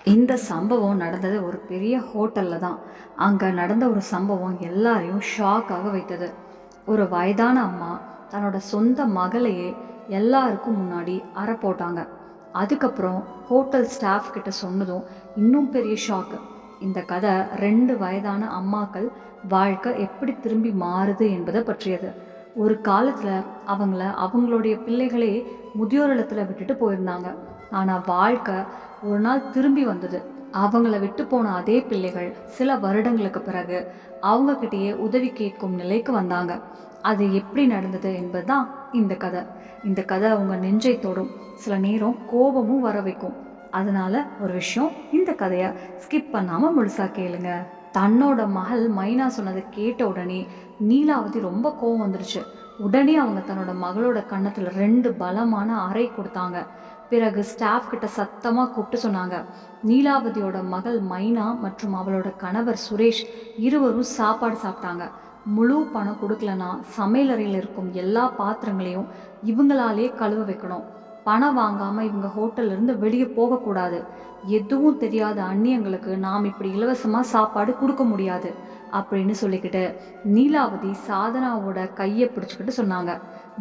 இந்த சம்பவம் நடந்தது ஒரு பெரிய ஹோட்டலில் தான். அங்கே நடந்த ஒரு சம்பவம் எல்லாரையும் ஷாக்காக வைத்தது. ஒரு வயதான அம்மா தன்னோட சொந்த மகளையே எல்லாருக்கும் முன்னாடி அறை போட்டாங்க. அதுக்கப்புறம் ஹோட்டல் ஸ்டாஃப் கிட்ட சொன்னதும் இன்னும் பெரிய ஷாக்கு. இந்த கதை 2 வயதான அம்மாக்கள் வாழ்க்கை எப்படி திரும்பி மாறுது என்பதை பற்றியது. ஒரு காலத்தில் அவங்களுடைய பிள்ளைகளே முதியோர் இல்லத்தில் விட்டுட்டு போயிருந்தாங்க. ஆனால் வாழ்க்கை ஒரு நாள் திரும்பி வந்தது. அவங்கள விட்டு போன அதே பிள்ளைகள் சில வருடங்களுக்கு பிறகு அவங்கக்கிட்டேயே உதவி கேட்கும் நிலைக்கு வந்தாங்க. அது எப்படி நடந்தது என்பதுதான் இந்த கதை. இந்த கதை அவங்க நெஞ்சை தொடும், சில நேரம் கோபமும் வர வைக்கும். அதனால ஒரு விஷயம், இந்த கதையை ஸ்கிப் பண்ணாமல் முழுசா கேளுங்க. தன்னோட மகள் மைனா சொன்னதை கேட்ட உடனே நீலாவதி ரொம்ப கோவம் வந்துருச்சு. உடனே அவங்க தன்னோட மகளோட கன்னத்தில் 2 பலமான அறை கொடுத்தாங்க. பிறகு ஸ்டாஃப் கிட்ட சத்தமாக கூப்பிட்டு சொன்னாங்க, நீலாவதியோட மகள் மைனா மற்றும் அவளோட கணவர் சுரேஷ் இருவரும் சாப்பாடு சாப்பிட்டாங்க. முழு பணம் கொடுக்கலனா சமையலறையில் இருக்கும் எல்லா பாத்திரங்களையும் இவங்களாலே கழுவ வைக்கணும். பணம் வாங்காமல் இவங்க ஹோட்டல்லேருந்து வெளியே போகக்கூடாது. எதுவும் தெரியாத அந்நியங்களுக்கு நாம் இப்படி இலவசமாக சாப்பாடு கொடுக்க முடியாது அப்படின்னு சொல்லிக்கிட்டு நீலாவதி சாதனாவோட கையை பிடிச்சிக்கிட்டு சொன்னாங்க,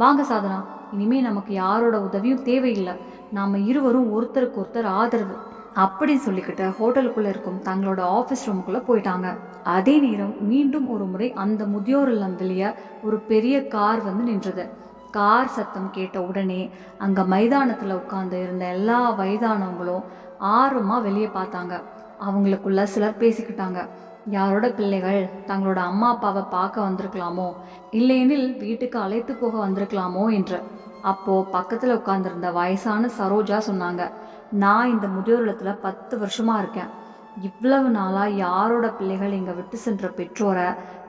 வாங்க சாதனா, இனிமே நமக்கு யாரோட உதவியும் தேவையில்லை. நாம் இருவரும் ஒருத்தருக்கு ஒருத்தர் ஆதரவு அப்படின்னு சொல்லிக்கிட்டு ஹோட்டலுக்குள்ளே இருக்கும் தங்களோட ஆஃபீஸ் ரூமுக்குள்ளே போயிட்டாங்க. அதே நேரம் மீண்டும் ஒரு முறை அந்த முதியோர் இல்லம் வெளியே ஒரு பெரிய கார் வந்து நின்றது. கார் சத்தம் கேட்ட உடனே அங்கே மைதானத்தில் உட்கார்ந்து இருந்த எல்லா வயதானவங்களும் ஆர்வமாக வெளியே பார்த்தாங்க. அவங்களுக்குள்ள சிலர் பேசிக்கிட்டாங்க, யாரோட பிள்ளைகள் தங்களோட அம்மா அப்பாவை பார்க்க வந்திருக்கலாமோ, இல்லையெனில் வீட்டுக்கு அழைத்து போக வந்திருக்கலாமோ என்று. அப்போது பக்கத்தில் உட்கார்ந்துருந்த வயசான சரோஜா சொன்னாங்க, நான் இந்த முதியோர் இல்லத்தில் 10 வருஷமாக இருக்கேன். இவ்வளவு நாளாக யாரோட பிள்ளைகள் இங்கே விட்டு சென்ற பெற்றோரை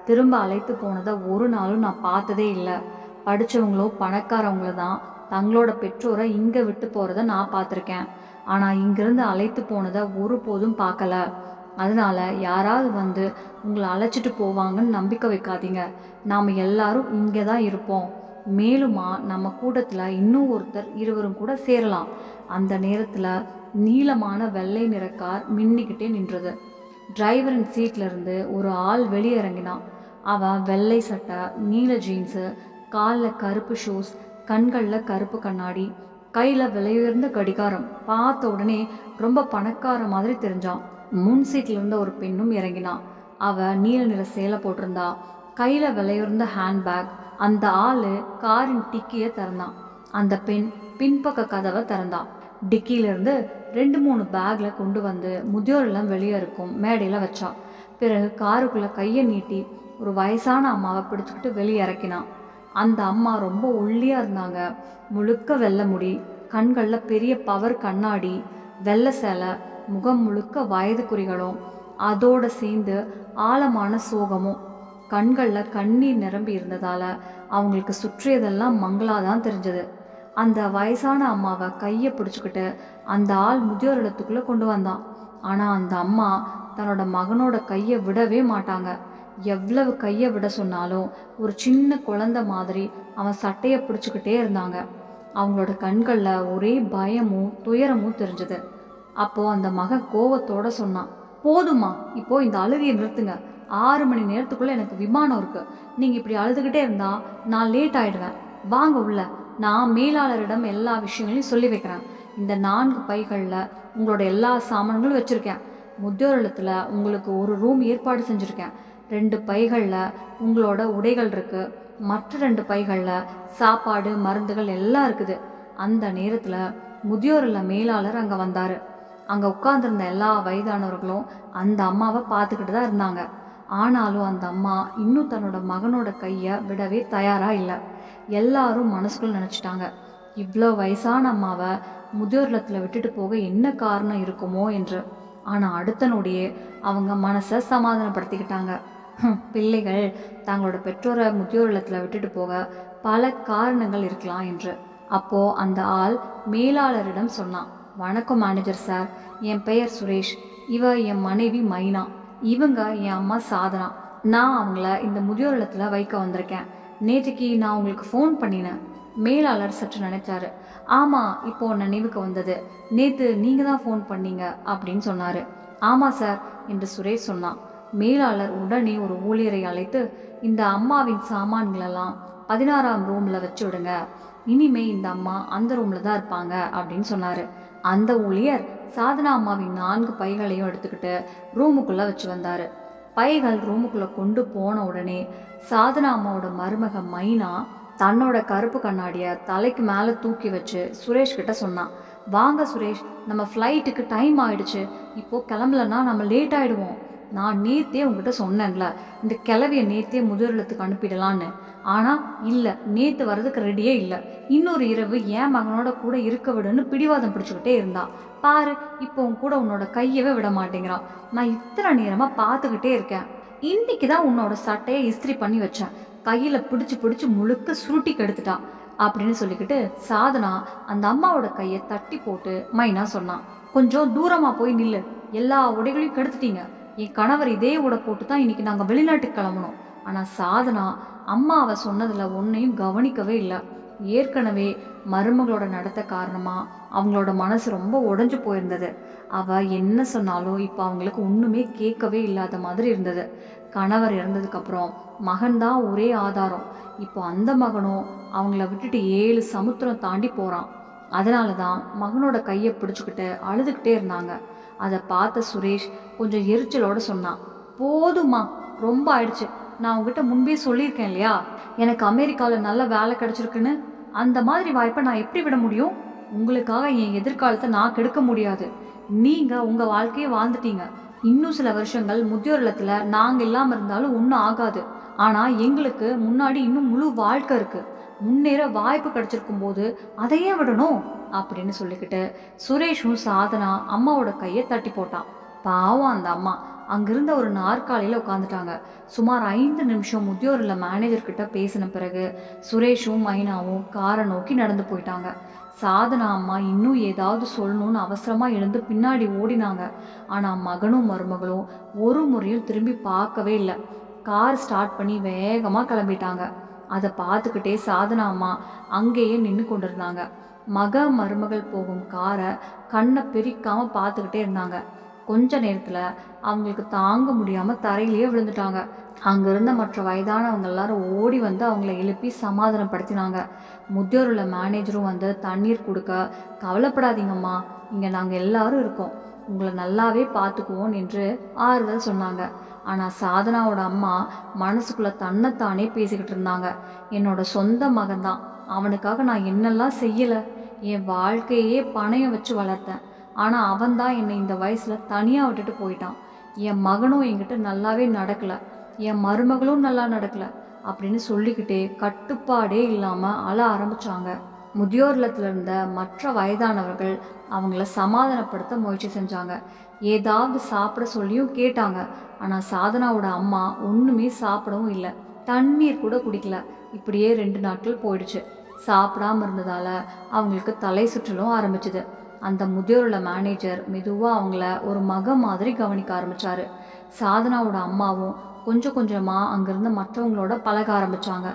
திரும்ப அழைத்து போனதை ஒரு நாளும் நான் பார்த்ததே இல்லை. படித்தவங்களோ பணக்காரவங்களோ தான் தங்களோட பெற்றோரை இங்கே விட்டு போகிறத நான் பார்த்துருக்கேன். ஆனால் இங்கேருந்து அழைத்து போனதை ஒருபோதும் பார்க்கல. அதனால யாராவது வந்து உங்களை அழைச்சிட்டு போவாங்கன்னு நம்பிக்கை வைக்காதீங்க. நாம் எல்லாரும் இங்கே தான் இருப்போம். மேலுமா நம்ம கூட்டத்தில் இன்னும் ஒருத்தர் இருவரும் கூட சேரலாம். அந்த நேரத்தில் நீளமான வெள்ளை நிற கார் மின்னிக்கிட்டே நின்றது. டிரைவரின் சீட்ல இருந்து ஒரு ஆள் வெளியே இறங்கினான். அவன் வெள்ளை சட்டை, நீல ஜீன்ஸு, காலில் கருப்பு ஷூஸ், கண்களில் கருப்பு கண்ணாடி, கையில் விலையுயர்ந்த கடிகாரம். பார்த்த உடனே ரொம்ப பணக்கார மாதிரி தெரிஞ்சான். முன் சீட்ல இருந்த ஒரு பெண்ணும் இறங்கினான். அவள் நீல நிற சேலை போட்டிருந்தா, கையில் விலையுயர்ந்த ஹேண்ட்பேக். அந்த ஆள் காரின் டிக்கியை திறந்தான். அந்த பெண் பின்பக்க கதவை திறந்தான். டிக்கியிலேருந்து 2-3 பேக்கில் கொண்டு வந்து முதியோர் இல்லம் வெளியே இருக்கும் மேடையில் வச்சா. பிறகு காருக்குள்ளே கையை நீட்டி ஒரு வயசான அம்மாவை பிடிச்சிக்கிட்டு வெளியே இறக்கினான். அந்த அம்மா ரொம்ப ஒல்லியாக இருந்தாங்க. முழுக்க வெள்ளை முடி, கண்களில் பெரிய பவர் கண்ணாடி, வெள்ளை சேலை, முகம் முழுக்க வயது குறிகளும் அதோடு சேர்ந்து ஆழமான சோகமும். கண்களில் கண்ணீர் நிரம்பி இருந்ததால் அவங்களுக்கு சுற்றியதெல்லாம் மங்களாதான் தெரிஞ்சது. அந்த வயசான அம்மாவை கையை பிடிச்சிக்கிட்டு அந்த ஆள் முதியோர் இல்லத்துக்குள்ளே கொண்டு வந்தான். ஆனால் அந்த அம்மா தன்னோட மகனோட கையை விடவே மாட்டாங்க. எவ்வளவு கையை விட சொன்னாலும் ஒரு சின்ன குழந்தை மாதிரி அவன் சட்டையை பிடிச்சிக்கிட்டே இருந்தாங்க. அவங்களோட கண்களில் ஒரே பயமும் துயரமும் தெரிஞ்சது. அப்போது அந்த மகன் கோவத்தோட சொன்னான், போதுமா, இப்போ இந்த அழுகையை நிறுத்துங்க. 6 மணி நேரத்துக்குள்ளே எனக்கு விமானம் இருக்குது. நீங்கள் இப்படி அழுதுகிட்டே இருந்தால் நான் லேட் ஆகிடுவேன். வாங்க உள்ள, நான் மேலாளரிடம் எல்லா விஷயங்களையும் சொல்லி வைக்கிறேன். இந்த 4 பைகளில் உங்களோட எல்லா சாமான்களும் வச்சுருக்கேன். முதியோர் இல்லத்தில் உங்களுக்கு ஒரு ரூம் ஏற்பாடு செஞ்சுருக்கேன். 2 பைகளில் உங்களோட உடைகள் இருக்குது. மற்ற 2 பைகளில் சாப்பாடு, மருந்துகள் எல்லாம் இருக்குது. அந்த நேரத்தில் முதியோர் இல்ல மேலாளர் அங்கே வந்தார். அங்கே உட்கார்ந்துருந்த எல்லா வயதானவர்களும் அந்த அம்மாவை பார்த்துக்கிட்டு தான் இருந்தாங்க. ஆனாலும் அந்த அம்மா இன்னும் தன்னோட மகனோட கையை விடவே தயாராக இல்லை. எல்லாரும் மனசுக்குள்ள நினச்சிட்டாங்க, இவ்வளோ வயசான அம்மாவை முதியோர் இல்லத்தில் விட்டுட்டு போக என்ன காரணம் இருக்குமோ என்று. ஆனால் அடுத்த நொடியே அவங்க மனசை சமாதானப்படுத்திக்கிட்டாங்க. பிள்ளைகள் தங்களோட பெற்றோரை முதியோர் இல்லத்தில் விட்டுட்டு போக பல காரணங்கள் இருக்கலாம் என்று. அப்போது அந்த ஆள் மேலாளரிடம் சொன்னான், வணக்கம் மேனேஜர் சார், என் பெயர் சுரேஷ். இவ என் மனைவி மைனா. இவங்க என் அம்மா சாதனா. நான் அவங்கள இந்த முதியோர் இல்லத்தில் வைக்க வந்திருக்கேன். நேற்றுக்கு நான் உங்களுக்கு ஃபோன் பண்ணினேன். மேலாளர் சற்று நினைச்சாரு. ஆமாம், இப்போ நினைவுக்கு வந்தது, நேற்று நீங்கள் தான் ஃபோன் பண்ணீங்க அப்படின்னு சொன்னார். ஆமாம் சார் என்று சுரேஷ் சொன்னான். மேலாளர் உடனே ஒரு ஊழியரை அழைத்து, இந்த அம்மாவின் சாமான்களெல்லாம் 16ஆம் ரூமில் வச்சு விடுங்க, இனிமே இந்த அம்மா அந்த ரூமில் தான் இருப்பாங்க அப்படின்னு சொன்னார். அந்த ஊழியர் சாதனா அம்மாவின் 4 பைகளையும் எடுத்துக்கிட்டு ரூமுக்குள்ளே வச்சு வந்தார். பைகள் ரூமுக்குள்ளே கொண்டு போன உடனே சாதனா அம்மாவோட மருமக மைனா தன்னோட கருப்பு கண்ணாடியை தலைக்கு மேலே தூக்கி வச்சு சுரேஷ் கிட்ட சொன்னான். வாங்க சுரேஷ், நம்ம ஃப்ளைட்டுக்கு டைம் ஆயிடுச்சு, இப்போது கிளம்பலன்னா நம்ம லேட் ஆகிடுவோம். நான் நேற்றே உங்ககிட்ட சொன்னேன்ல, இந்த கிளவியை நேற்றே முதியோரத்துக்கு அனுப்பிடலான்னு. ஆனால் இல்லை, நேற்று வர்றதுக்கு ரெடியே இல்லை. இன்னொரு இரவு என் மகனோட கூட இருக்க விடுன்னு பிடிவாதம் பிடிச்சிக்கிட்டே இருந்தா. பாரு, இப்போ உன் கூட உன்னோட கையவே விட மாட்டேங்கிறான். நான் இத்தனை நேரமாக பார்த்துக்கிட்டே இருக்கேன். இன்னைக்கு தான் உன்னோட சட்டையை இஸ்திரி பண்ணி வச்சேன், கையில் பிடிச்சி பிடிச்சி முழுக்க சுருட்டி கெடுத்துட்டா அப்படின்னு சொல்லிக்கிட்டு சாதனா அந்த அம்மாவோட கையை தட்டி போட்டு மைனா சொன்னான். கொஞ்சம் தூரமாக போய் நில்லு, எல்லா உடைகளையும் கெடுத்துட்டீங்க. என் கணவர் இதே உடை போட்டு தான் இன்னைக்கு நாங்கள் வெளிநாட்டுக்கு கிளம்பணும். ஆனால் சாதனா அம்மா அவ சொன்னதில் ஒன்றையும் கவனிக்கவே இல்லை. ஏற்கனவே மருமகளோட நடத்த காரணமாக அவங்களோட மனசு ரொம்ப உடைஞ்சு போயிருந்தது. அவள் என்ன சொன்னாலும் இப்போ அவங்களுக்கு ஒன்றுமே கேட்கவே இல்லாத மாதிரி இருந்தது. கணவர் இறந்ததுக்கப்புறம் மகன்தான் ஒரே ஆதாரம். இப்போ அந்த மகனும் அவங்கள விட்டுட்டு 7 சமுத்திரம் தாண்டி போகிறான். அதனால தான் மகனோட கையை பிடிச்சிக்கிட்டு அழுதுகிட்டே இருந்தாங்க. அதை பார்த்த சுரேஷ் கொஞ்சம் எரிச்சலோடு சொன்னான். போதுமா, ரொம்ப ஆயிடுச்சு. நான் உங்ககிட்ட முன்பே சொல்லியிருக்கேன் இல்லையா, எனக்கு அமெரிக்காவில் நல்ல வேலை கிடச்சிருக்குன்னு. அந்த மாதிரி வாய்ப்பை நான் எப்படி விட முடியும்? உங்களுக்காக என் எதிர்காலத்தை நான் கெடுக்க முடியாது. நீங்கள் உங்கள் வாழ்க்கையை வாழ்ந்துட்டீங்க. இன்னும் சில வருஷங்கள் முதியோர் இல்லத்தில் நாங்கள் இல்லாமல் இருந்தாலும் ஒன்றும் ஆகாது. ஆனால் எங்களுக்கு முன்னாடி இன்னும் முழு வாழ்க்கை இருக்குது. முன்னேற வாய்ப்பு கிடைச்சிருக்கும் போது அதையே விடணும் அப்படின்னு சொல்லிக்கிட்டு சுரேஷும் சாதனா அம்மாவோட கையை தட்டி போட்டான். பாவம் அந்த அம்மா அங்கிருந்த ஒரு நாற்காலியில் உட்காந்துட்டாங்க. சுமார் 5 நிமிஷம் முதியோர் இல்ல மேனேஜர்கிட்ட பேசின பிறகு சுரேஷும் மைனாவும் காரை நோக்கி நடந்து போயிட்டாங்க. சாதனா அம்மா இன்னும் ஏதாவது சொல்லணும்னு அவசரமாக எழுந்து பின்னாடி ஓடினாங்க. ஆனால் மகனும் மருமகளும் ஒரு முறையும் திரும்பி பார்க்கவே இல்லை. கார் ஸ்டார்ட் பண்ணி வேகமாக கிளம்பிட்டாங்க. அதை பார்த்துக்கிட்டே சாதனா அம்மா அங்கேயே நின்று கொண்டிருந்தாங்க. மருமகள் போகும் காரை கண்ணை பிரிக்காமல் பார்த்துக்கிட்டே இருந்தாங்க. கொஞ்ச நேரத்தில் அவங்களுக்கு தாங்க முடியாமல் தரையிலேயே விழுந்துட்டாங்க. அங்கே இருந்த மற்ற வயதானவங்க எல்லாரும் ஓடி வந்து அவங்கள எழுப்பி சமாதானப்படுத்தினாங்க. முதியோருள்ள மேனேஜரும் வந்து தண்ணீர் கொடுக்க, கவலைப்படாதீங்கம்மா, இங்கே நாங்கள் எல்லாரும் இருக்கோம், உங்களை நல்லாவே பார்த்துக்குவோம் என்று ஆறுதல் சொன்னாங்க. ஆனால் சாதனாவோட அம்மா மனசுக்குள்ளே தன்னைத்தானே பேசிக்கிட்டு இருந்தாங்க. என்னோட சொந்த மகன்தான், அவனுக்காக நான் என்னெல்லாம் செய்யலை, என் வாழ்க்கையே பணையம் வச்சு வளர்த்தேன். ஆனால் அவன்தான் என்னை இந்த வயசில் தனியாக விட்டுட்டு போயிட்டான். என் மகனும் என்கிட்ட நல்லாவே நடக்கலை, என் மருமகளும் நல்லா நடக்கலை அப்படின்னு சொல்லிக்கிட்டே கட்டுப்பாடே இல்லாமல் அழ ஆரம்பித்தாங்க. முதியோர் இல்லத்தில் இருந்த மற்ற வயதானவர்கள் அவங்கள சமாதானப்படுத்த முயற்சி செஞ்சாங்க. ஏதாவது சாப்பிட சொல்லியும் கேட்டாங்க. ஆனால் சாதனாவோட அம்மா ஒன்றுமே சாப்பிடவும் இல்லை, தண்ணீர் கூட குடிக்கல. இப்படியே 2 நாட்கள் போயிடுச்சு. சாப்பிடாம இருந்ததால் அவங்களுக்கு தலை சுற்றலும் ஆரம்பிச்சுது. அந்த முதியோருள்ள மேனேஜர் மெதுவாக அவங்கள ஒரு மக மாதிரி கவனிக்க ஆரம்பித்தார். சாதனாவோட அம்மாவும் கொஞ்சம் கொஞ்சமாக அங்கேருந்து மற்றவங்களோட பழக ஆரம்பித்தாங்க,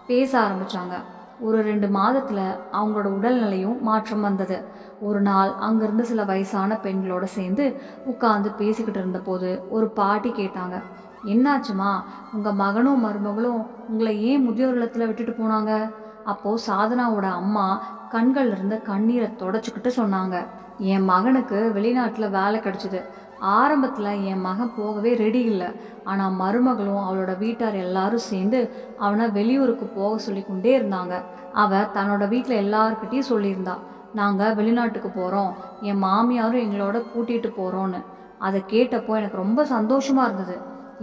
பேச ஆரம்பித்தாங்க. ஒரு 2 மாதத்தில் அவங்களோட உடல்நிலையும் மாற்றம் வந்தது. ஒரு நாள் அங்கேருந்து சில வயசான பெண்களோட சேர்ந்து உட்காந்து பேசிக்கிட்டு இருந்தபோது ஒரு பாட்டி கேட்டாங்க, என்னாச்சுமா, உங்கள் மகனும் மருமகளும் உங்களை ஏன் முதியோர் இல்லத்தில் விட்டுட்டு போனாங்க? அப்போது சாதனாவோட அம்மா கண்கள் இருந்த கண்ணீரை தொடச்சிக்கிட்டு சொன்னாங்க, என் மகனுக்கு வெளிநாட்டில் வேலை கிடச்சிது. ஆரம்பத்தில் என் மகன் போகவே ரெடி இல்லை. ஆனால் மருமகளும் அவளோட வீட்டார் எல்லாரும் சேர்ந்து அவனை வெளியூருக்கு போக சொல்லி கொண்டே இருந்தாங்க. அவள் தன்னோட வீட்டில் எல்லார்கிட்டையும் சொல்லியிருந்தா, நாங்கள் வெளிநாட்டுக்கு போகிறோம், என் மாமியாரும் எங்களோட கூட்டிகிட்டு போகிறோன்னு. அதை கேட்டப்போ எனக்கு ரொம்ப சந்தோஷமாக இருந்தது.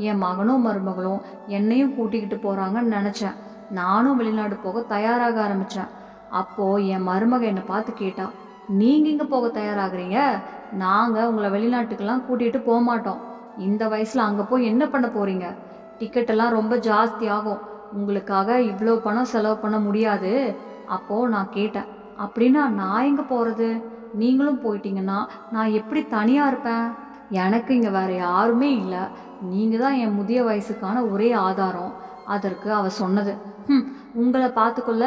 என் மகனும் மருமகளும் என்னையும் கூட்டிக்கிட்டு போகிறாங்கன்னு நினச்சேன். நானும் வெளிநாடு போக தயாராக ஆரம்பித்தேன். அப்போது என் மருமக என்னை பார்த்து கேட்டா, நீங்கள் இங்கே போக தயாராகிறீங்க? நாங்கள் உங்களை வெளிநாட்டுக்கெல்லாம் கூட்டிகிட்டு போக மாட்டோம். இந்த வயசில் அங்கே போய் என்ன பண்ண போகிறீங்க? டிக்கெட்டெல்லாம் ரொம்ப ஜாஸ்தி ஆகும், உங்களுக்காக இவ்வளோ பணம் செலவு பண்ண முடியாது. அப்போது நான் கேட்டேன், அப்படின்னா நான் எங்கே போகிறது? நீங்களும் போயிட்டீங்கன்னா நான் எப்படி தனியாக இருப்பேன்? எனக்கு இங்கே வேறு யாருமே இல்லை, நீங்கள் தான் என் முதிய வயசுக்கான ஒரே ஆதாரம். அதற்கு அவ சொன்னது, உங்களை பார்த்துக்கொள்ள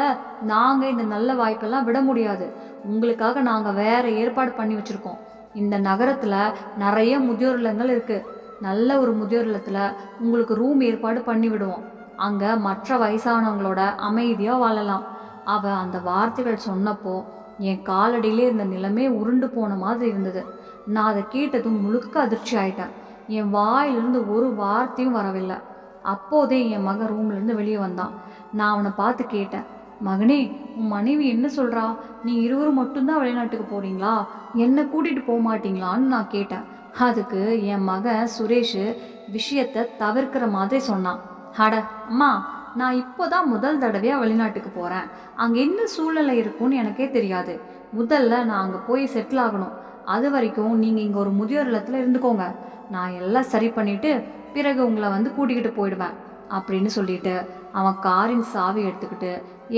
நாங்கள் இந்த நல்ல வாய்ப்பெல்லாம் விட முடியாது. உங்களுக்காக நாங்கள் வேற ஏற்பாடு பண்ணி வச்சுருக்கோம். இந்த நகரத்தில் நிறைய முதியோர் இல்லங்கள் இருக்குது. நல்ல ஒரு முதியோர் இல்லத்தில் உங்களுக்கு ரூம் ஏற்பாடு பண்ணி விடுவோம். அங்கே மற்ற வயசானவங்களோட அமைதியாக வாழலாம். அவள் அந்த வார்த்தைகள் சொன்னப்போ என் காலடியிலே இருந்த நிலமே உருண்டு போன மாதிரி இருந்தது. நான் அதை கேட்டதும் முழுக்க அதிர்ச்சி ஆயிட்டேன். என் வாயிலிருந்து ஒரு வார்த்தையும் வரவில்லை. அப்போதே என் மகன் ரூம்லேருந்து வெளியே வந்தான். நான் அவனை பார்த்து கேட்டேன், மகனே, உன் மனைவி என்ன சொல்கிறா? நீ இருவரும் மட்டும்தான் வெளிநாட்டுக்கு போகிறீங்களா? என்னை கூட்டிகிட்டு போக மாட்டீங்களான்னு நான் கேட்டேன். அதுக்கு என் மகன் சுரேஷ் விஷயத்தை தவிர்க்கிற மாதிரி சொன்னான். அட அம்மா, நான் இப்போதான் முதல் தடவையாக வெளிநாட்டுக்கு போகிறேன். அங்கே என்ன சூழ்நிலை இருக்கும்னு எனக்கே தெரியாது. முதல்ல நான் அங்கே போய் செட்டில் ஆகணும். அது வரைக்கும் நீங்கள் இங்கே ஒரு முதியோர் இல்லத்தில் இருந்துக்கோங்க. நான் எல்லாம் சரி பண்ணிவிட்டு பிறகு உங்களை வந்து கூட்டிக்கிட்டு போயிடுவேன் அப்படின்னு சொல்லிட்டு அவன் காரின் சாவி எடுத்துக்கிட்டு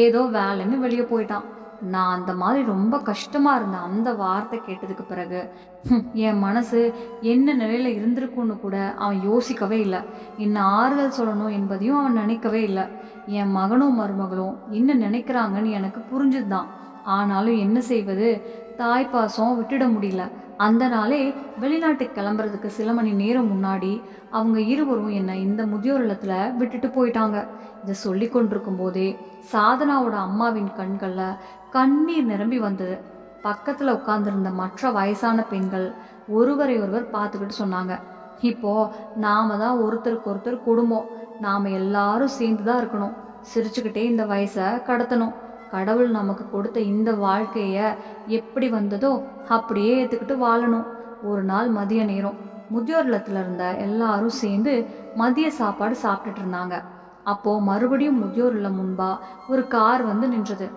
ஏதோ வேலைன்னு வெளியே போயிட்டான். நான் அந்த மாதிரி ரொம்ப கஷ்டமாக இருந்தேன். அந்த வார்த்தை கேட்டதுக்கு பிறகு என் மனசு என்ன நிலையில் இருந்திருக்குன்னு கூட அவன் யோசிக்கவே இல்லை. என்ன ஆறுதல் சொல்லணும் என்பதையும் அவன் நினைக்கவே இல்லை. என் மகனும் மருமகளும் என்ன நினைக்கிறாங்கன்னு எனக்கு புரிஞ்சுது தான். ஆனாலும் என்ன செய்வது, தாய்ப்பாசம் விட்டுட முடியல. அந்த நாளே வெளிநாட்டுக்கு கிளம்புறதுக்கு சில மணி நேரம் முன்னாடி அவங்க இருவரும் என்னை இந்த முதியோர் இல்லத்தில் விட்டுட்டு போயிட்டாங்க. இதை சொல்லி கொண்டிருக்கும் போதே சாதனாவோட அம்மாவின் கண்களில் கண்ணீர் நிரம்பி வந்தது. பக்கத்தில் உட்கார்ந்துருந்த மற்ற வயசான பெண்கள் ஒருவரை ஒருவர் பார்த்துக்கிட்டு சொன்னாங்க, இப்போ நாம தான் ஒருத்தருக்கு ஒருத்தர் குடும்பம். நாம் எல்லாரும் சேர்ந்து தான் இருக்கணும். சிரிச்சுக்கிட்டே இந்த வயசை கடத்தணும். கடவுள் நமக்கு கொடுத்த இந்த வாழ்க்கையை எப்படி வந்ததோ அப்படியே ஏற்றுக்கிட்டு வாழணும். ஒரு நாள் மதிய நேரம் முதியோர் இல்லத்தில் இருந்த எல்லாரும் சேர்ந்து மதிய சாப்பாடு சாப்பிட்டுட்டு இருந்தாங்க. அப்போது மறுபடியும் முதியோர் இல்லம் முன்பா ஒரு கார் வந்து நின்றது.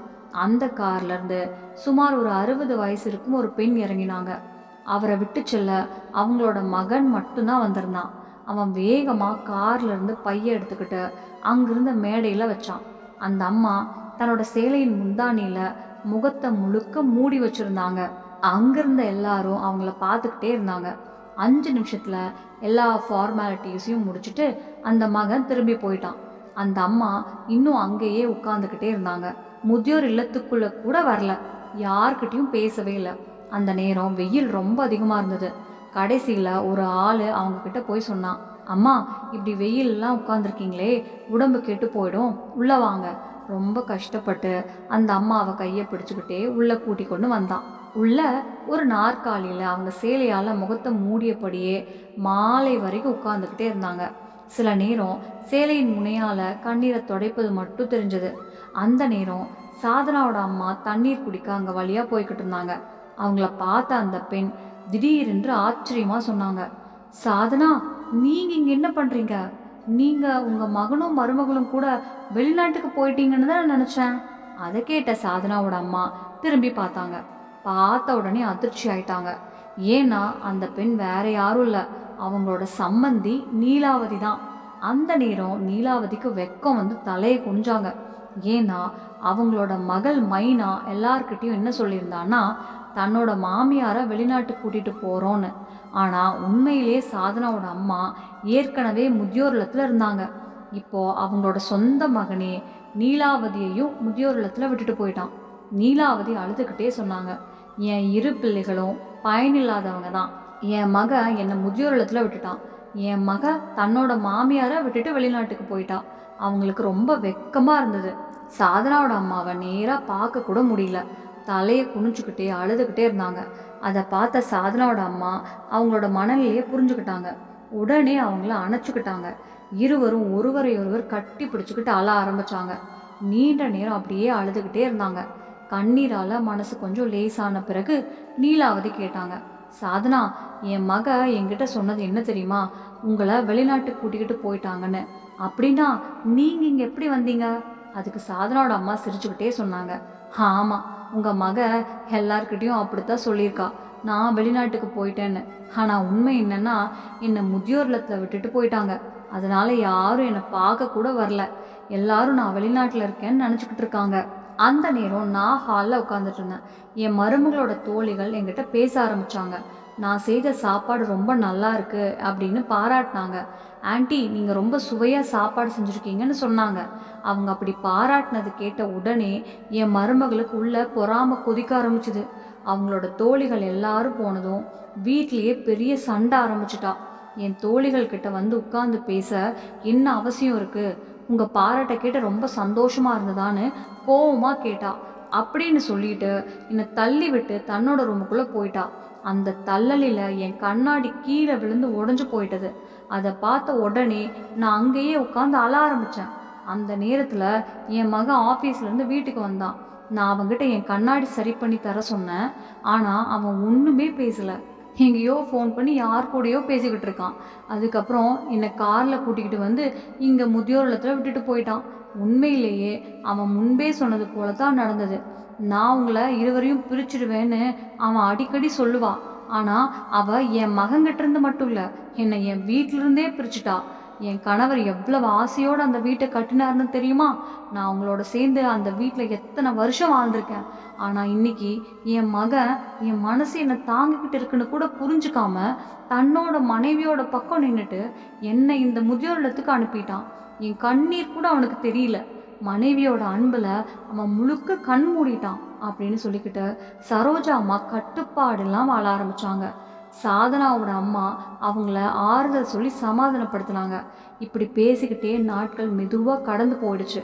அந்த கார்லேருந்து சுமார் ஒரு 60 வயசு இருக்கும் ஒரு பெண் இறங்கினாங்க. அவரை விட்டு செல்ல அவங்களோட மகன் மட்டும்தான் வந்திருந்தான். அவன் வேகமாக கார்லேருந்து பைய எடுத்துக்கிட்டு அங்கிருந்த மேடையில் வச்சான். அந்த அம்மா தன்னோட சேலையின் முந்தானியில் முகத்தை முழுக்க மூடி வச்சுருந்தாங்க. அங்கிருந்த எல்லாரும் அவங்கள பார்த்துக்கிட்டே இருந்தாங்க. 5 நிமிஷத்தில் எல்லா ஃபார்மாலிட்டிஸையும் முடிச்சுட்டு அந்த மகன் திரும்பி போயிட்டான். அந்த அம்மா இன்னும் அங்கேயே உட்காந்துக்கிட்டே இருந்தாங்க. முதியோர் இல்லத்துக்குள்ளே கூட வரல. யார்கிட்டையும் பேசவே இல்லை. அந்த நேரம் வெயில் ரொம்ப அதிகமாக இருந்தது. கடைசியில் ஒரு ஆள் அவங்கக்கிட்ட போய் சொன்னான், அம்மா, இப்படி வெயிலெலாம் உட்காந்துருக்கீங்களே, உடம்பு கெட்டு போயிடும், உள்ளே வாங்க. ரொம்ப கஷ்டப்பட்டு அந்த அம்மாவை கையை பிடிச்சிக்கிட்டே உள்ளே கூட்டி கொண்டு வந்தான். உள்ள ஒரு நாற்காலியில் அவங்க சேலையால் முகத்தை மூடியபடியே மாலை வரைக்கும் உட்கார்ந்துக்கிட்டே இருந்தாங்க. சில நேரம் சேலையின் முனையால் கண்ணீரை துடைப்பது மட்டும் தெரிஞ்சது. அந்த நேரம் சாதனாவோட அம்மா தண்ணீர் குடிக்க அங்கே வழியாக போய்கிட்டு இருந்தாங்க. அவங்கள பார்த்த அந்த பெண் திடீரென்று ஆச்சரியமாக சொன்னாங்க, சாதனா, நீங்கள் இங்கே என்ன பண்ணுறீங்க? நீங்கள் உங்கள் மகனும் மருமகளும் கூட வெளிநாட்டுக்கு போயிட்டீங்கன்னு தான் நான் நினச்சேன். அதை கேட்ட சாதனாவோட அம்மா திரும்பி பார்த்தாங்க. பார்த்த உடனே அதிர்ச்சி ஆயிட்டாங்க. ஏன்னா அந்த பெண் வேற யாரும் இல்லை, அவங்களோட சம்மந்தி நீலாவதி தான். அந்த நேரம் நீலாவதிக்கு வெக்கம் வந்து தலையை குனிஞ்சாங்க. ஏன்னா அவங்களோட மகள் மைனா எல்லார்கிட்டையும் என்ன சொல்லியிருந்தான்னா, தன்னோட மாமியாரை வெளிநாட்டுக்கு கூட்டிகிட்டு போகிறோன்னு. ஆனால் உண்மையிலே சாதனாவோட அம்மா ஏற்கனவே முதியோர் இல்லத்தில் இருந்தாங்க. இப்போது அவங்களோட சொந்த மகனே நீலாவதியையும் முதியோர் இல்லத்தில் விட்டுட்டு போயிட்டான். நீலாவதி அழுதுகிட்டே சொன்னாங்க, என் 2 பிள்ளைகளும் பயனில்லாதவங்க தான். என் மக என்னை முதியோர் இல்லத்தில் விட்டுட்டான். என் மக தன்னோட மாமியாரை விட்டுட்டு வெளிநாட்டுக்கு போயிட்டான். அவங்களுக்கு ரொம்ப வெக்கமாக இருந்தது. சாதனாவோட அம்மாவை நேராக பார்க்க கூட முடியல. தலையை குனிச்சுக்கிட்டே அழுதுகிட்டே இருந்தாங்க. அதை பார்த்த சாதனாவோட அம்மா அவங்களோட மனநிலையை புரிஞ்சுக்கிட்டாங்க. உடனே அவங்கள அணைச்சிக்கிட்டாங்க. இருவரும் ஒருவரை ஒருவர் கட்டி பிடிச்சிக்கிட்டு அழ ஆரம்பித்தாங்க. நீண்ட நேரம் அப்படியே அழுதுகிட்டே இருந்தாங்க. கண்ணீரால் மனசு கொஞ்சம் லேசான பிறகு நீலாவதி கேட்டாங்க, சாதனா, என் மக என்கிட்ட சொன்னது என்ன தெரியுமா? உங்களை வெளிநாட்டுக்கு கூட்டிக்கிட்டு போயிட்டாங்கன்னு. அப்படின்னா நீங்கள் இங்கே எப்படி வந்தீங்க? அதுக்கு சாதனாவோட அம்மா சிரிச்சுக்கிட்டே சொன்னாங்க, ஆமாம், உங்கள் மக எல்லார்கிட்டையும் அப்படித்தான் சொல்லியிருக்கா, நான் வெளிநாட்டுக்கு போயிட்டேன்னு. ஆனால் உண்மை என்னென்னா, என்னை முதியோர் இல்லத்தில் விட்டுட்டு போயிட்டாங்க. அதனால் யாரும் என்னை பார்க்க கூட வரல. எல்லாரும் நான் வெளிநாட்டில் இருக்கேன்னு நினச்சிக்கிட்டு இருக்காங்க. அந்த நேரம் நான் ஹாலில் உட்காந்துட்டு இருந்தேன். என் மருமகளோட தோழிகள் என்கிட்ட பேச ஆரம்பித்தாங்க. நான் செய்த சாப்பாடு ரொம்ப நல்லா இருக்கு அப்படின்னு பாராட்டினாங்க. ஆன்ட்டி நீங்கள் ரொம்ப சுவையாக சாப்பாடு செஞ்சுருக்கீங்கன்னு சொன்னாங்க. அவங்க அப்படி பாராட்டினது கேட்ட உடனே என் மருமகளுக்கு உள்ள பொறாம கொதிக்க ஆரம்பிச்சுது. அவங்களோட தோழிகள் எல்லாரும் போனதும் வீட்லேயே பெரிய சண்டை ஆரம்பிச்சிட்டா. என் தோழிகள் கிட்ட வந்து உட்கார்ந்து பேச என்ன அவசியம் இருக்கு, உங்கள் பாராட்டை கேட்டு ரொம்ப சந்தோஷமா இருந்ததான்னு கோவமாக கேட்டா. அப்படின்னு சொல்லிட்டு என்னை தள்ளி விட்டு தன்னோட ரூமுக்குள்ளே போயிட்டா. அந்த தள்ளலில் என் கண்ணாடி கீழே விழுந்து உடஞ்சு போயிட்டது. அதை பார்த்த உடனே நான் அங்கேயே உட்காந்து அழ ஆரம்பித்தேன். அந்த நேரத்தில் என் மகன் ஆஃபீஸ்லேருந்து வீட்டுக்கு வந்தான். நான் அவன்கிட்ட என் கண்ணாடி சரி பண்ணி தர சொன்னேன். ஆனால் அவன் ஒன்றுமே பேசலை. எங்கேயோ ஃபோன் பண்ணி யார் கூடயோ பேசிக்கிட்டு இருக்கான். அதுக்கப்புறம் என்னை காரில் கூட்டிக்கிட்டு வந்து இங்கே முதியோர் இல்லத்தில் விட்டுட்டு போயிட்டான். உண்மையிலேயே அவன் முன்பே சொன்னது போல தான் நடந்தது. நான் உங்களை இருவரையும் பிரிச்சிடுவேன்னு அவன் அடிக்கடி சொல்லுவான். ஆனால் அவள் என் மகன்கிட்ட இருந்து மட்டும் இல்லை, என்னை என் வீட்டிலிருந்தே பிரிச்சுட்டா. என் கணவர் எவ்வளவு ஆசையோடு அந்த வீட்டை கட்டினார்னு தெரியுமா? நான் அவங்களோட சேர்ந்து அந்த வீட்டில் எத்தனை வருஷம் வாழ்ந்திருக்கேன். ஆனால் இன்னைக்கு என் மகன் என் மனசு என்னை தாங்கிக்கிட்டு இருக்குன்னு கூட புரிஞ்சுக்காம தன்னோட மனைவியோட பக்கம் நின்றுட்டு என்னை இந்த முதியோர் இல்லத்துக்கு அனுப்பிட்டான். என் கண்ணீர் கூட அவனுக்கு தெரியல. மனைவியோட அன்பில் அவன் முழுக்க கண் மூடிட்டான் அப்படின்னு சொல்லிக்கிட்டு சரோஜா அம்மா கட்டுப்பாடெல்லாம் வாழ ஆரம்பித்தாங்க. சாதனாவோட அம்மா அவங்கள ஆறுதல் சொல்லி சமாதானப்படுத்தினாங்க. இப்படி பேசிக்கிட்டே நாட்கள் மெதுவாக கடந்து போயிடுச்சு.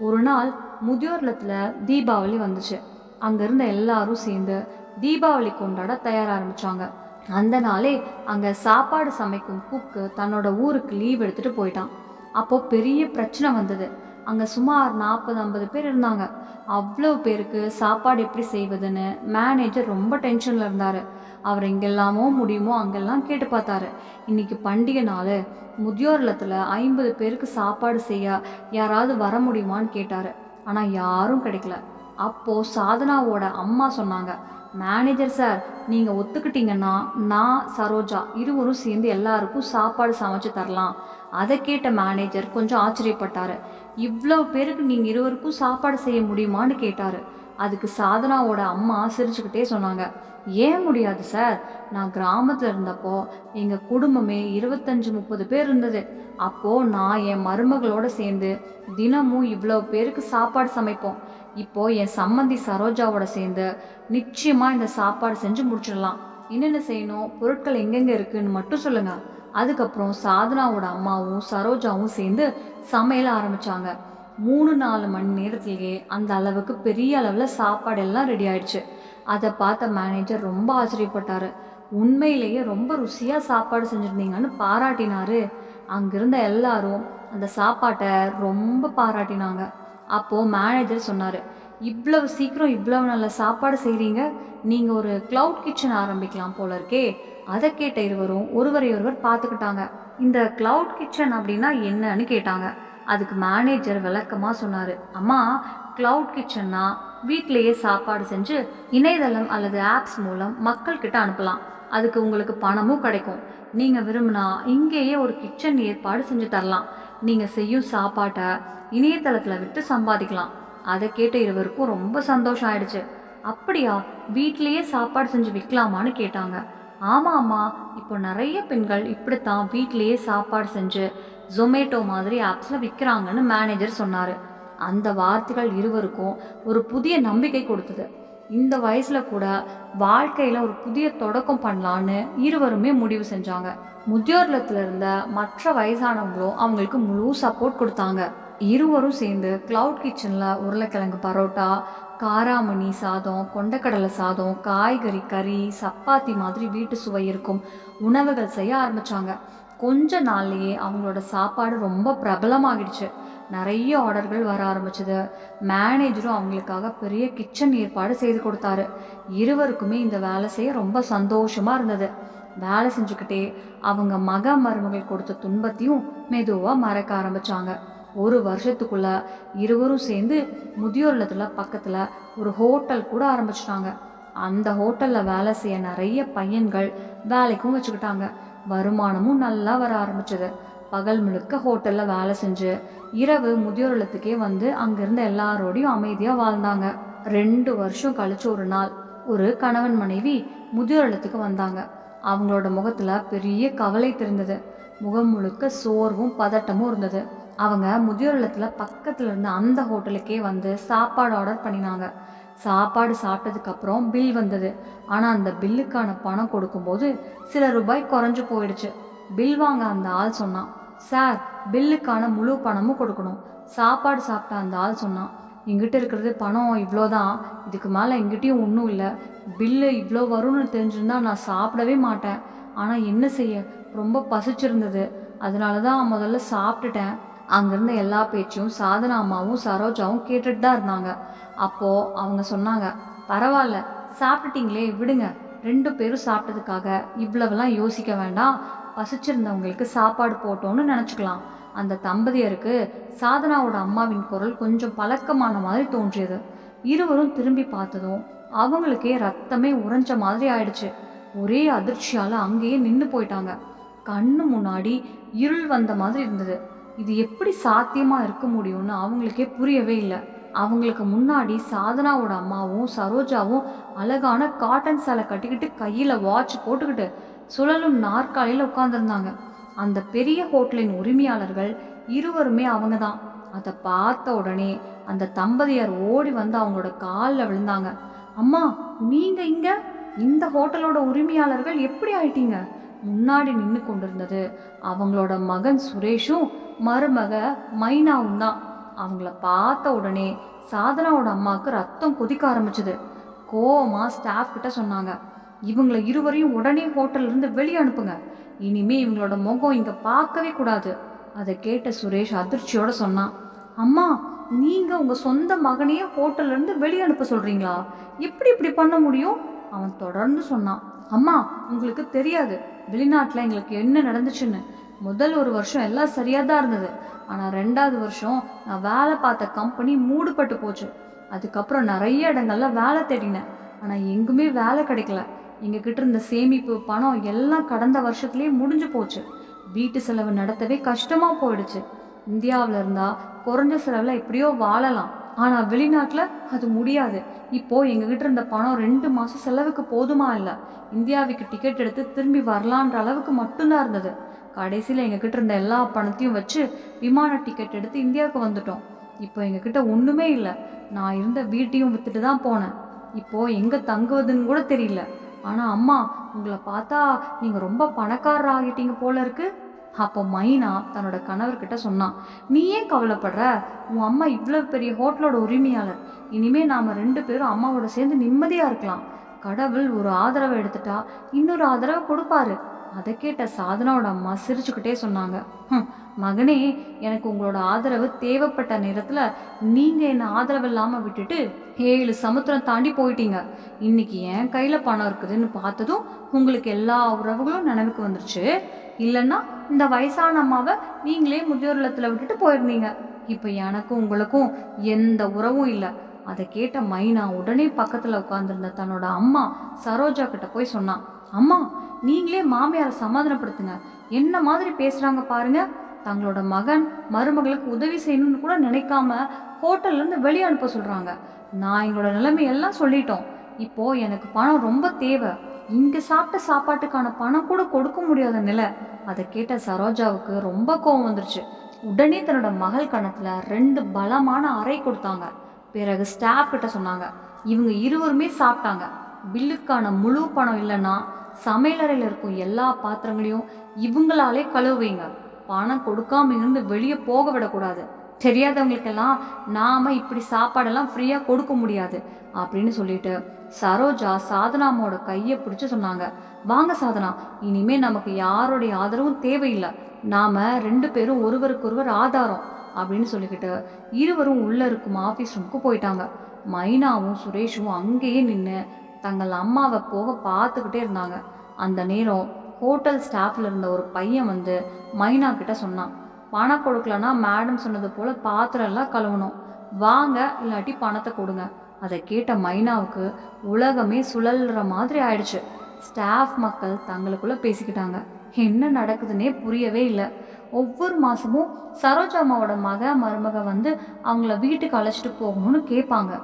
ஒரு நாள் முதியோர் இல்லத்தில் தீபாவளி வந்துச்சு. அங்கே இருந்த எல்லாரும் சேர்ந்து தீபாவளி கொண்டாட தயார ஆரம்பித்தாங்க. அந்த நாளே அங்கே சாப்பாடு சமைக்கும் குக்கு தன்னோட ஊருக்கு லீவ் எடுத்துகிட்டு போயிட்டான். அப்போது பெரிய பிரச்சனை வந்தது. அங்கே சுமார் 40-50 பேர் இருந்தாங்க. அவ்வளோ பேருக்கு சாப்பாடு எப்படி செய்வதுன்னு மேனேஜர் ரொம்ப டென்ஷனில் இருந்தார். அவர் எங்கெல்லாமோ முடியுமோ அங்கெல்லாம் கேட்டு பார்த்தாரு. இன்னைக்கு பண்டிகை நாள், முதியோர் இல்லத்தில் 50 பேருக்கு சாப்பாடு செய்ய யாராவது வர முடியுமான்னு கேட்டார். ஆனால் யாரும் கிடைக்கல. அப்போது சாதனாவோட அம்மா சொன்னாங்க, மேனேஜர் சார், நீங்கள் ஒத்துக்கிட்டீங்கன்னா நான் சரோஜா இருவரும் சேர்ந்து எல்லாருக்கும் சாப்பாடு சமைச்சு தரலாம். அதை கேட்ட மேனேஜர் கொஞ்சம் ஆச்சரியப்பட்டார். இவ்வளோ பேருக்கு நீங்கள் இருவருக்கும் சாப்பாடு செய்ய முடியுமான்னு கேட்டார். அதுக்கு சாதனாவோட அம்மா சிரிச்சுக்கிட்டே சொன்னாங்க, ஏன் முடியாது சார், நான் கிராமத்தில் இருந்தப்போ எங்கள் குடும்பமே 25-30 பேர் இருந்தது. அப்போது நான் என் மருமகளோடு சேர்ந்து தினமும் இவ்வளோ பேருக்கு சாப்பாடு சமைப்போம். இப்போது என் சம்மந்தி சரோஜாவோட சேர்ந்து நிச்சயமாக இந்த சாப்பாடு செஞ்சு முடிச்சிடலாம். என்னென்ன செய்யணும், பொருட்கள் எங்கெங்கே இருக்குதுன்னு மட்டும் சொல்லுங்கள். அதுக்கப்புறம் சாதனாவோட அம்மாவும் சரோஜாவும் சேர்ந்து சமையல ஆரம்பித்தாங்க. 3-4 மணி நேரத்திலேயே அந்த அளவுக்கு பெரிய அளவில் சாப்பாடு எல்லாம் ரெடி ஆயிடுச்சு. அதை பார்த்த மேனேஜர் ரொம்ப ஆச்சரியப்பட்டார். உண்மையிலேயே ரொம்ப ருசியாக சாப்பாடு செஞ்சுருந்தீங்கன்னு பாராட்டினார். அங்கிருந்த எல்லாரும் அந்த சாப்பாட்டை ரொம்ப பாராட்டினாங்க. அப்போது மேனேஜர் சொன்னார், இவ்வளவு சீக்கிரம் இவ்வளவு நல்ல சாப்பாடு செய்கிறீங்க, நீங்கள் ஒரு க்ளவுட் கிச்சன் ஆரம்பிக்கலாம் போல இருக்கே. அதை கேட்ட இருவரும் ஒருவரையொருவர் பார்த்துக்கிட்டாங்க. இந்த க்ளவுட் கிச்சன் அப்படின்னா என்னன்னு கேட்டாங்க. அதுக்கு மேனேஜர் விளக்கமாக சொன்னார், அம்மா, க்ளவுட் கிச்சன்னா வீட்டிலேயே சாப்பாடு செஞ்சு இணையதளம் அல்லது ஆப்ஸ் மூலம் மக்கள்கிட்ட அனுப்பலாம். அதுக்கு உங்களுக்கு பணமும் கிடைக்கும். நீங்கள் விரும்பினா இங்கேயே ஒரு கிச்சன் ஏற்பாடு செஞ்சு தரலாம். நீங்கள் செய்யும் சாப்பாட்டை இணையதளத்தில் விட்டு சம்பாதிக்கலாம். அதை கேட்ட இருவருக்கும் ரொம்ப சந்தோஷம் ஆயிடுச்சு. அப்படியா, வீட்டிலேயே சாப்பாடு செஞ்சு விற்கலாமான்னு கேட்டாங்க. ஆமாம் அம்மா, இப்போ நிறைய பெண்கள் இப்படித்தான் வீட்டிலேயே சாப்பாடு செஞ்சு ஜொமேட்டோ மாதிரி ஆப்ஸில் விற்கிறாங்கன்னு மேனேஜர் சொன்னார். அந்த வார்த்தைகள் இருவருக்கும் ஒரு புதிய நம்பிக்கை கொடுத்தது. இந்த வயசில் கூட வாழ்க்கையில் ஒரு புதிய தொடக்கம் பண்ணலான்னு இருவருமே முடிவு செஞ்சாங்க. முதியோர் இல்லத்தில் இருந்த மற்ற வயசானவங்களும் அவங்களுக்கு முழு சப்போர்ட் கொடுத்தாங்க. இருவரும் சேர்ந்து க்ளவுட் கிச்சனில் உருளைக்கிழங்கு பரோட்டா, காராமணி சாதம், கொண்டக்கடலை சாதம், காய்கறி கறி, சப்பாத்தி மாதிரி வீட்டு சுவை இருக்கும் உணவுகள் செய்ய ஆரம்பித்தாங்க. கொஞ்ச நாள்லேயே அவங்களோட சாப்பாடு ரொம்ப பிரபலமாகிடுச்சு. நிறைய ஆர்டர்கள் வர ஆரம்பிச்சது. மேனேஜரும் அவங்களுக்காக பெரிய கிச்சன் ஏற்பாடு செய்து கொடுத்தாரு. இருவருக்குமே இந்த வேலை செய்ய ரொம்ப சந்தோஷமாக இருந்தது. வேலை செஞ்சுக்கிட்டே அவங்க மருமகள் கொடுத்த துன்பத்தையும் மெதுவாக மறக்க ஆரம்பித்தாங்க. 1 வருஷத்துக்குள்ள இருவரும் சேர்ந்து முதியோர் இல்லத்தில் பக்கத்தில் ஒரு ஹோட்டல் கூட ஆரம்பிச்சிட்டாங்க. அந்த ஹோட்டலில் வேலை செய்ய நிறைய பையன்கள் வேலைக்கும் வச்சுக்கிட்டாங்க. வருமானமும் நல்லா வர ஆரம்பிச்சது. பகல் முழுக்க ஹோட்டலில் வேலை செஞ்சு இரவு முதியோர் இல்லத்துக்கே வந்து அங்கிருந்த எல்லாரோடையும் அமைதியாக வாழ்ந்தாங்க. 2 வருஷம் கழிச்சு ஒரு நாள் ஒரு கணவன் மனைவி முதியோர் இல்லத்துக்கு வந்தாங்க. அவங்களோட முகத்துல பெரிய கவலை தெரிந்தது. முகம் முழுக்க சோர்வும் பதட்டமும் இருந்தது. அவங்க முதியோர் இல்லத்துல பக்கத்துல இருந்த அந்த ஹோட்டலுக்கே வந்து சாப்பாடு ஆர்டர் பண்ணினாங்க. சாப்பாடு சாப்பிட்டதுக்கு அப்புறம் பில் வந்தது. ஆனா அந்த பில்லுக்கான பணம் கொடுக்கும்போது சில ரூபாய் குறைஞ்சு போயிடுச்சு. பில் வாங்க அந்த ஆள் சொன்னான், சார், பில்லுக்கான முழு பணமும் கொடுக்கணும். சாப்பாடு சாப்பிட்ட அந்த ஆள் சொன்னான், எங்கிட்ட இருக்கிறது பணம் இவ்வளோதான், இதுக்கு மேலே எங்கிட்டையும் ஒன்றும் இல்லை. பில்லு இவ்வளோ வரும்னு தெரிஞ்சிருந்தா நான் சாப்பிடவே மாட்டேன். ஆனால் என்ன செய்ய, ரொம்ப பசிச்சிருந்தது, அதனால தான் முதல்ல சாப்பிட்டுட்டேன். அங்கேருந்த எல்லா பேச்சையும் சாதனா அம்மாவும் சரோஜாவும் கேட்டுட்டு தான் இருந்தாங்க. அப்போது அவங்க சொன்னாங்க, பரவாயில்ல, சாப்பிட்டுட்டீங்களே, விடுங்க. 2 பேரும் சாப்பிட்டதுக்காக இவ்வளவெல்லாம் யோசிக்க வேண்டாம். பசிச்சிருந்தவங்களுக்கு சாப்பாடு போட்டோன்னு நினச்சிக்கலாம். அந்த தம்பதியருக்கு சாதனாவோட அம்மாவின் குரல் கொஞ்சம் பழக்கமான மாதிரி தோன்றியது. இருவரும் திரும்பி பார்த்ததும் அவங்களுக்கே ரத்தமே உறைஞ்ச மாதிரி ஆயிடுச்சு. ஒரே அதிர்ச்சியால் அங்கேயே நின்று போயிட்டாங்க. கண்ணு முன்னாடி இருள் வந்த மாதிரி இருந்தது. இது எப்படி சாத்தியமா இருக்க முடியும்னு அவங்களுக்கே புரியவே இல்லை. அவங்களுக்கு முன்னாடி சாதனாவோட அம்மாவும் சரோஜாவும் அழகான காட்டன் சேலை கட்டிக்கிட்டு கையில் வாட்ச் போட்டுக்கிட்டு சுழலும் நாற்காலியில் உட்காந்துருந்தாங்க. அந்த பெரிய ஹோட்டலின் உரிமையாளர்கள் இருவருமே அவங்க தான். அதை பார்த்த உடனே அந்த தம்பதியர் ஓடி வந்து அவங்களோட காலில் விழுந்தாங்க. அம்மா, நீங்க இங்க, இந்த ஹோட்டலோட உரிமையாளர்கள் எப்படி ஆயிட்டீங்க? முன்னாடி நின்று கொண்டிருந்தது அவங்களோட மகன் சுரேஷும் மருமக மைனாவும் தான். அவங்கள பார்த்த உடனே சாதனாவோட அம்மாவுக்கு ரத்தம் கொதிக்க ஆரம்பிச்சது. கோவமா ஸ்டாஃப் கிட்ட சொன்னாங்க, இவங்களை இருவரையும் உடனே ஹோட்டல்ல இருந்து வெளியே அனுப்புங்க. இனிமே இவங்களோட முகம் இங்க பார்க்கவே கூடாது. அதை கேட்ட சுரேஷ் அதிர்ச்சியோட சொன்னான், அம்மா, நீங்க உங்க சொந்த மகனையே ஹோட்டல்ல இருந்து வெளியே அனுப்ப சொல்றீங்களா? எப்படி இப்படி பண்ண முடியும்? அவன் தொடர்ந்து சொன்னான், அம்மா, உங்களுக்கு தெரியாது வெளிநாட்டுல எங்களுக்கு என்ன நடந்துச்சுன்னு. முதல் 1 வருஷம் எல்லாம் சரியா தான் இருந்தது. ஆனா 2வது வருஷம் நான் வேலை பார்த்த கம்பெனி மூடுபட்டு போச்சு. அதுக்கப்புறம் நிறைய இடங்கள்ல வேலை தேடினேன். ஆனா எங்குமே வேலை கிடைக்கல. எங்ககிட்ட இருந்த சேமிப்பு பணம் எல்லாம் கடந்த வருஷத்துலேயே முடிஞ்சு போச்சு. வீட்டு செலவு நடத்தவே கஷ்டமா போயிடுச்சு. இந்தியாவில் இருந்தா குறைஞ்ச செலவில் எப்படியோ வாழலாம், ஆனால் வெளிநாட்டில் அது முடியாது. இப்போ எங்ககிட்ட இருந்த பணம் 2 மாதம் செலவுக்கு போதுமா இல்லை, இந்தியாவுக்கு டிக்கெட் எடுத்து திரும்பி வரலான்ற அளவுக்கு மட்டும்தான் இருந்தது. கடைசியில் எங்ககிட்ட இருந்த எல்லா பணத்தையும் வச்சு விமான டிக்கெட் எடுத்து இந்தியாவுக்கு வந்துட்டோம். இப்போ எங்ககிட்ட ஒன்றுமே இல்லை. நான் இருந்த வீட்டையும் வித்துட்டு தான் போனேன். இப்போ எங்கே தங்குவதுன்னு கூட தெரியல. ஆனால் அம்மா, உங்களை பார்த்தா நீங்கள் ரொம்ப பணக்காரர் ஆகிட்டீங்க போல இருக்கு. அப்போ மைனா தன்னோட கணவர்கிட்ட சொன்னான், நீ ஏன் கவலைப்படுற? உன் அம்மா இவ்வளோ பெரிய ஹோட்டலோட உரிமையாளர். இனிமே நாம் 2 பேரும் அம்மாவோட சேர்ந்து நிம்மதியாக இருக்கலாம். கடவுள் ஒரு ஆதரவை எடுத்துட்டா இன்னொரு ஆதரவை கொடுப்பாரு. அதை கேட்ட சாதனாவோட அம்மா சிரிச்சுக்கிட்டே சொன்னாங்க, மகனே, எனக்கு உங்களோட ஆதரவு தேவைப்பட்ட நேரத்தில் நீங்கள் என்னை ஆதரவு இல்லாமல் விட்டுட்டு 7 சமுத்திரம் தாண்டி போயிட்டீங்க. இன்னைக்கு என் கையில் பணம் இருக்குதுன்னு பார்த்ததும் உங்களுக்கு எல்லா உறவுகளும் நினைவுக்கு வந்துருச்சு. இல்லைன்னா இந்த வயசான அம்மாவை நீங்களே முதியோர் இல்லத்தில் விட்டுட்டு போயிருந்தீங்க. இப்போ எனக்கும் உங்களுக்கும் எந்த உறவும் இல்லை. அதை கேட்ட மைனா உடனே பக்கத்தில் உட்காந்துருந்த தன்னோட அம்மா சரோஜா கிட்ட போய் சொன்னான், அம்மா, நீங்களே மாமியாரை சமாதானப்படுத்துங்க. என்ன மாதிரி பேசுகிறாங்க பாருங்க. தங்களோட மகன் மருமகளுக்கு உதவி செய்யணும்னு கூட நினைக்காம ஹோட்டல்லேருந்து வெளியே அனுப்ப சொல்கிறாங்க. நான் எங்களோட நிலைமையெல்லாம் சொல்லிட்டோம். இப்போது எனக்கு பணம் ரொம்ப தேவை. இங்கே சாப்பிட்ட சாப்பாட்டுக்கான பணம் கூட கொடுக்க முடியாத நிலை. அதை கேட்ட சரோஜாவுக்கு ரொம்ப கோவம் வந்துருச்சு. உடனே தன்னோட மகள் கணத்தில் 2 பலமான அறை கொடுத்தாங்க. பிறகு ஸ்டாஃப் கிட்ட சொன்னாங்க, இவங்க இருவருமே சாப்பிட்டாங்க. பில்லுக்கான முழு பணம் இல்லைன்னா சமையலறையில் இருக்கும் எல்லா பாத்திரங்களையும் இவங்களாலே கழுவுவீங்க. பணம் கொடுக்காம இருந்து வெளியே போக விடக்கூடாது. தெரியாதவங்களுக்கெல்லாம் நாம இப்படி சாப்பாடெல்லாம் ஃப்ரீயாக கொடுக்க முடியாது அப்படின்னு சொல்லிட்டு சரோஜா சாதனாமோட கையை பிடிச்சி சொன்னாங்க, வாங்க சாதனா, இனிமே நமக்கு யாருடைய ஆதரவும் தேவையில்லை. நாம 2 பேரும் ஒருவருக்கொருவர் ஆதாரம் அப்படின்னு சொல்லிக்கிட்டு இருவரும் உள்ள இருக்கும் ஆஃபீஸ் ரூமுக்கு போயிட்டாங்க. மைனாவும் சுரேஷும் அங்கேயே நின்று தங்கள் அம்மாவை போக பார்த்துக்கிட்டே இருந்தாங்க. அந்த நேரம் ஹோட்டல் ஸ்டாஃப்ல இருந்த ஒரு பையன் வந்து மைனா கிட்ட சொன்னான், பணம் கொடுக்கலன்னா மேடம் சொன்னது போல பாத்திரம் எல்லாம் கழுவணும், வாங்க, இல்லாட்டி பணத்தை கொடுங்க. அதை கேட்ட மைனாவுக்கு உலகமே சுழல்ற மாதிரி ஆயிடுச்சு. ஸ்டாஃப் மக்கள் தங்களுக்குள்ள பேசிக்கிட்டாங்க. என்ன நடக்குதுன்னே புரியவே இல்லை. ஒவ்வொரு மாதமும் சரோஜா அம்மாவோட மருமக வந்து அவங்கள வீட்டுக்கு அழைச்சிட்டு போகணும்னு கேட்பாங்க.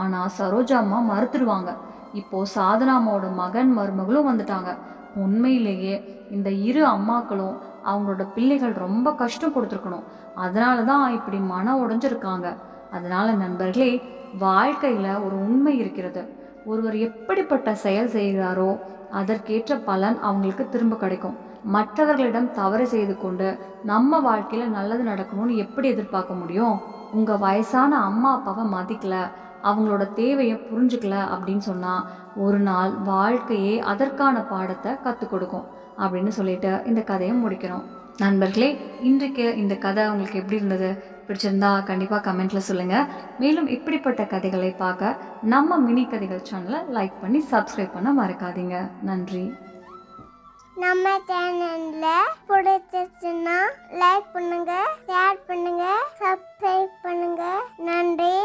ஆனால் சரோஜா அம்மா மறுத்துடுவாங்க. இப்போது சாதனா அம்மாவோட மகன் மருமகளும் வந்துட்டாங்க. உண்மையிலேயே இந்த இரு அம்மாக்களும் அவங்களோட பிள்ளைகள் ரொம்ப கஷ்டம் கொடுத்துருக்கணும். அதனால தான் இப்படி மன உடைஞ்சிருக்காங்க. அதனால நண்பர்களே, வாழ்க்கையில் ஒரு உண்மை இருக்கிறது. ஒருவர் எப்படிப்பட்ட செயல் செய்கிறாரோ அதற்கேற்ற பலன் அவங்களுக்கு திரும்ப கிடைக்கும். மற்றவர்களிடம் தவறு செய்து கொண்டு நம்ம வாழ்க்கையில் நல்லது நடக்கணும்னு எப்படி எதிர்பார்க்க முடியும்? உங்கள் வயசான அம்மா அப்பாவை மதிக்கல, அவங்களோட தேவையை புரிஞ்சுக்கல அப்படின்னு சொன்னால் ஒரு நாள் வாழ்க்கையே அதற்கான பாடத்தை கற்றுக் கொடுக்கும் அப்படின்னு சொல்லிட்டு இந்த கதையை முடிக்கிறோம். நண்பர்களே, இன்றைக்கு இந்த கதை உங்களுக்கு எப்படி இருந்தது? பிடிச்சிருந்தா கண்டிப்பாக கமெண்ட்டில் சொல்லுங்கள். மேலும் இப்படிப்பட்ட கதைகளை பார்க்க நம்ம மினி கதைகள் சேனலை லைக் பண்ணி சப்ஸ்கிரைப் பண்ண மறக்காதீங்க. நன்றி. நம்ம சேனலில் பிடிச்சிச்சுன்னா லைக் பண்ணுங்க, ஷேர் பண்ணுங்க, சப்ஸ்கிரைப் பண்ணுங்க. நன்றி.